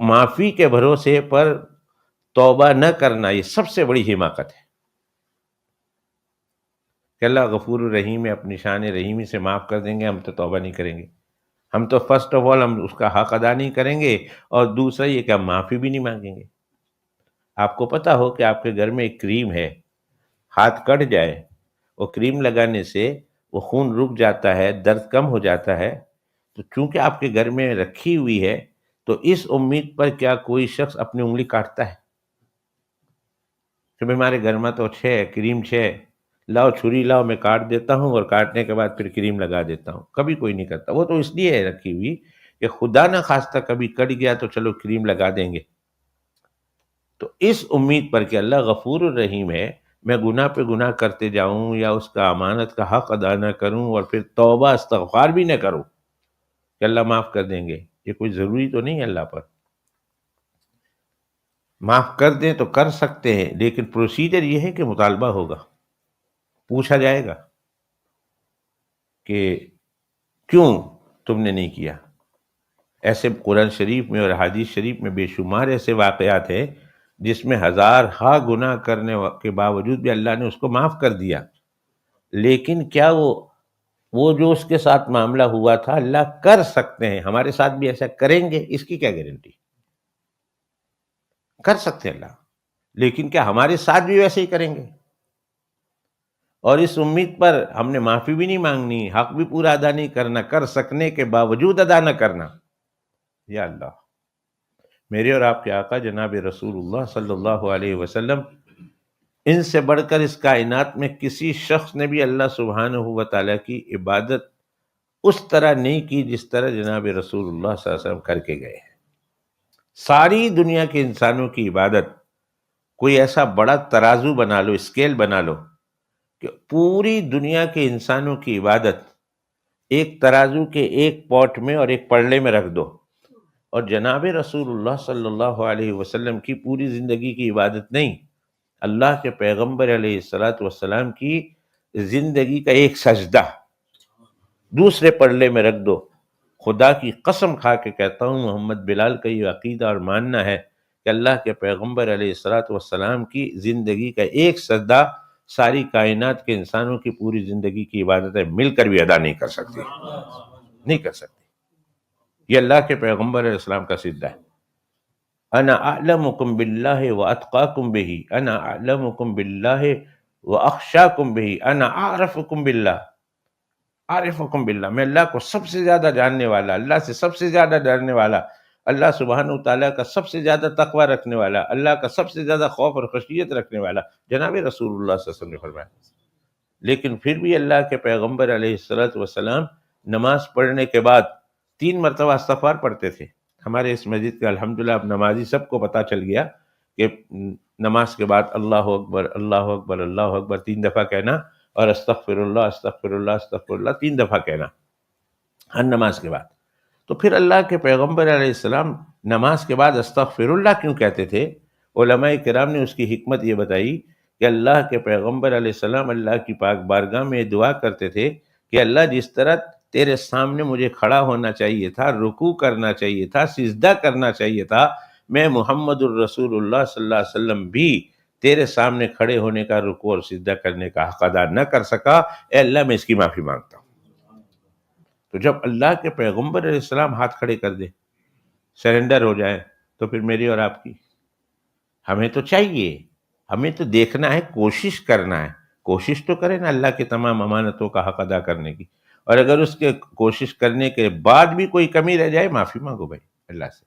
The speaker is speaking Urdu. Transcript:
معافی کے بھروسے پر توبہ نہ کرنا یہ سب سے بڑی حماقت ہے کہ اللہ غفور الرحیم ہے، اپنی شان رحیمی سے معاف کر دیں گے، ہم تو توبہ نہیں کریں گے، ہم تو فرسٹ آف آل ہم اس کا حق ادا نہیں کریں گے، اور دوسرا یہ کہ ہم معافی بھی نہیں مانگیں گے۔ آپ کو پتا ہو کہ آپ کے گھر میں ایک کریم ہے، ہاتھ کٹ جائے، وہ کریم لگانے سے وہ خون رک جاتا ہے، درد کم ہو جاتا ہے، تو چونکہ آپ کے گھر میں رکھی ہوئی ہے تو اس امید پر کیا کوئی شخص اپنی انگلی کاٹتا ہے کہ ہمارے گھر میں تو کریم لاؤ چھری لاؤ میں کاٹ دیتا ہوں، اور کاٹنے کے بعد پھر کریم لگا دیتا ہوں؟ کبھی کوئی نہیں کرتا۔ وہ تو اس لیے ہے رکھی ہوئی کہ خدا نہ خواستہ کبھی کٹ گیا تو چلو کریم لگا دیں گے، تو اس امید پر کہ اللہ غفور الرحیم ہے، میں گناہ پہ گناہ کرتے جاؤں یا اس کا امانت کا حق ادا نہ کروں اور پھر توبہ استغفار بھی نہ کروں کہ اللہ معاف کر دیں گے، یہ کوئی ضروری تو نہیں ہے اللہ پر۔ معاف کر دیں تو کر سکتے ہیں، لیکن پروسیجر یہ ہے کہ مطالبہ ہوگا، پوچھا جائے گا کہ کیوں تم نے نہیں کیا۔ ایسے قرآن شریف میں اور حدیث شریف میں بے شمار ایسے واقعات ہیں جس میں ہزارہا گناہ کرنے کے باوجود بھی اللہ نے اس کو معاف کر دیا، لیکن کیا وہ جو اس کے ساتھ معاملہ ہوا تھا اللہ کر سکتے ہیں ہمارے ساتھ بھی ایسا کریں گے؟ اس کی کیا گارنٹی؟ کر سکتے ہیں اللہ، لیکن کیا ہمارے ساتھ بھی ویسے ہی کریں گے؟ اور اس امید پر ہم نے معافی بھی نہیں مانگنی، حق بھی پورا ادا نہیں کرنا، کر سکنے کے باوجود ادا نہ کرنا۔ یا اللہ، میرے اور آپ کے آقا جناب رسول اللہ صلی اللہ علیہ وسلم، ان سے بڑھ کر اس کائنات میں کسی شخص نے بھی اللہ سبحانہ و تعالیٰ کی عبادت اس طرح نہیں کی جس طرح جناب رسول اللہ صلی اللہ علیہ وسلم کر کے گئے ہیں۔ ساری دنیا کے انسانوں کی عبادت، کوئی ایسا بڑا ترازو بنا لو، اسکیل بنا لو کہ پوری دنیا کے انسانوں کی عبادت ایک ترازو کے ایک پوٹ میں اور ایک پڑلے میں رکھ دو، اور جناب رسول اللہ صلی اللہ علیہ وسلم کی پوری زندگی کی عبادت نہیں، اللہ کے پیغمبر علیہ الصلوۃ والسلام کی زندگی کا ایک سجدہ دوسرے پڑلے میں رکھ دو۔ خدا کی قسم کھا کے کہتا ہوں، محمد بلال کا یہ عقیدہ اور ماننا ہے کہ اللہ کے پیغمبر علیہ الصلوۃ والسلام کی زندگی کا ایک سجدہ ساری کائنات کے انسانوں کی پوری زندگی کی عبادتیں مل کر بھی ادا نہیں کر سکتی، نہیں کر سکتی۔ یہ اللہ کے پیغمبر علیہ السلام کا سجدہ ہے۔ انا اعلمکم باللہ واتقاکم بہ، انا اعلمکم باللہ واخشاکم بہ، انا اعرفکم باللہ، عارفکم باللہ، میں اللہ کو سب سے زیادہ جاننے والا، اللہ سے سب سے زیادہ ڈرنے والا، اللہ سبحانہ وتعالیٰ کا سب سے زیادہ تقوی رکھنے والا، اللہ کا سب سے زیادہ خوف اور خشیت رکھنے والا جناب رسول اللہ صلی اللہ علیہ وسلم نے فرمایا۔ لیکن پھر بھی اللہ کے پیغمبر علیہ الصلوۃ والسلام نماز پڑھنے کے بعد 3 مرتبہ استغفار پڑھتے تھے۔ ہمارے اس مسجد کا الحمدللہ اب نمازی سب کو پتہ چل گیا کہ نماز کے بعد اللہ اکبر اللہ اکبر اللہ اکبر 3 دفعہ کہنا، اور استغفر اللہ استغفر اللہ استغفر اللہ 3 دفعہ کہنا ہر نماز کے بعد۔ تو پھر اللہ کے پیغمبر علیہ السلام نماز کے بعد استغفر اللہ کیوں کہتے تھے؟ علماء کرام نے اس کی حکمت یہ بتائی کہ اللہ کے پیغمبر علیہ السلام اللہ کی پاک بارگاہ میں دعا کرتے تھے کہ اللہ جس طرح تیرے سامنے مجھے کھڑا ہونا چاہیے تھا، رکوع کرنا چاہیے تھا، سجدہ کرنا چاہیے تھا، میں محمد الرسول اللہ صلی اللہ علیہ وسلم بھی تیرے سامنے کھڑے ہونے کا، رکوع اور سجدہ کرنے کا حق ادا نہ کر سکا، اے اللہ میں اس کی معافی مانگتا ہوں۔ تو جب اللہ کے پیغمبر علیہ السلام ہاتھ کھڑے کر دے، سرنڈر ہو جائے، تو پھر میری اور آپ کی ہمیں تو چاہیے، ہمیں تو دیکھنا ہے، کوشش کرنا ہے، کوشش تو کریں نا اللہ کے تمام امانتوں کا حق ادا کرنے کی، اور اگر اس کے کوشش کرنے کے بعد بھی کوئی کمی رہ جائے معافی مانگو بھائی اللہ سے۔